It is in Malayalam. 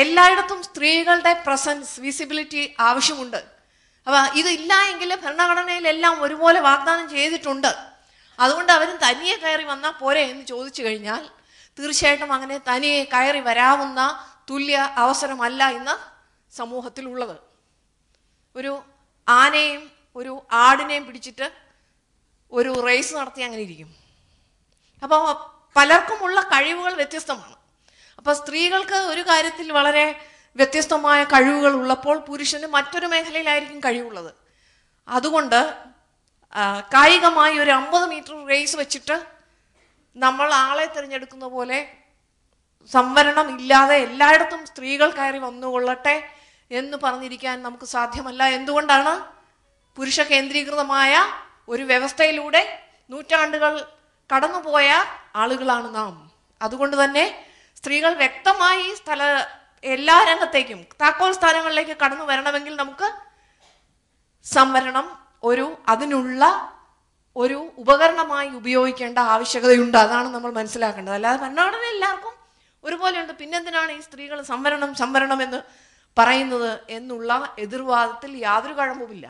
എല്ലായിടത്തും സ്ത്രീകളുടെ പ്രസൻസ്, വിസിബിലിറ്റി ആവശ്യമുണ്ട്. അപ്പം ഇതില്ല എങ്കിൽ ഭരണഘടനയിലെല്ലാം ഒരുപോലെ വാഗ്ദാനം ചെയ്തിട്ടുണ്ട്. അതുകൊണ്ട് അവരും തനിയെ കയറി വന്നാൽ പോരെ എന്ന് ചോദിച്ചു കഴിഞ്ഞാൽ തീർച്ചയായിട്ടും അങ്ങനെ തനിയെ കയറി വരാവുന്ന തുല്യ അവസരമല്ല ഇന്ന് സമൂഹത്തിലുള്ളത്. ഒരു ആനയും ഒരു ആടിനെയും പിടിച്ചിട്ട് ഒരു റേസ് നടത്തി അങ്ങനെ ഇരിക്കും. അപ്പോൾ പലർക്കുമുള്ള കഴിവുകൾ വ്യത്യസ്തമാണ്. അപ്പോൾ സ്ത്രീകൾക്ക് ഒരു കാര്യത്തിൽ വളരെ വ്യത്യസ്തമായ കഴിവുകൾ ഉള്ളപ്പോൾ പുരുഷന് മറ്റൊരു മേഖലയിലായിരിക്കും കഴിവുള്ളത്. അതുകൊണ്ട് കായികമായി ഒരു 50 മീറ്റർ റേസ് വെച്ചിട്ട് നമ്മൾ ആളെ തിരഞ്ഞെടുക്കുന്ന പോലെ സംവരണം ഇല്ലാതെ എല്ലായിടത്തും സ്ത്രീകൾ കയറി വന്നുകൊള്ളട്ടെ എന്ന് പറഞ്ഞിരിക്കാൻ നമുക്ക് സാധ്യമല്ല. എന്തുകൊണ്ടാണ്? പുരുഷ കേന്ദ്രീകൃതമായ ഒരു വ്യവസ്ഥയിലൂടെ നൂറ്റാണ്ടുകൾ കടന്നുപോയ ആളുകളാണ് നാം. അതുകൊണ്ട് തന്നെ സ്ത്രീകൾ വ്യക്തമായി എല്ലാ രംഗത്തേക്കും താക്കോൽ സ്ഥാനങ്ങളിലേക്ക് കടന്നു വരണമെങ്കിൽ നമുക്ക് സംവരണം അതിനുള്ള ഒരു ഉപകരണമായി ഉപയോഗിക്കേണ്ട ആവശ്യകതയുണ്ട്. അതാണ് നമ്മൾ മനസ്സിലാക്കേണ്ടത്. അല്ലാതെ ഭരണഘടന എല്ലാവർക്കും ഒരുപോലെയുണ്ട്, പിന്നെന്തിനാണ് ഈ സ്ത്രീകൾ സംവരണം എന്ന് പറയുന്നത് എന്നുള്ള എതിർവാദത്തിൽ യാതൊരു കഴമ്പുമില്ല.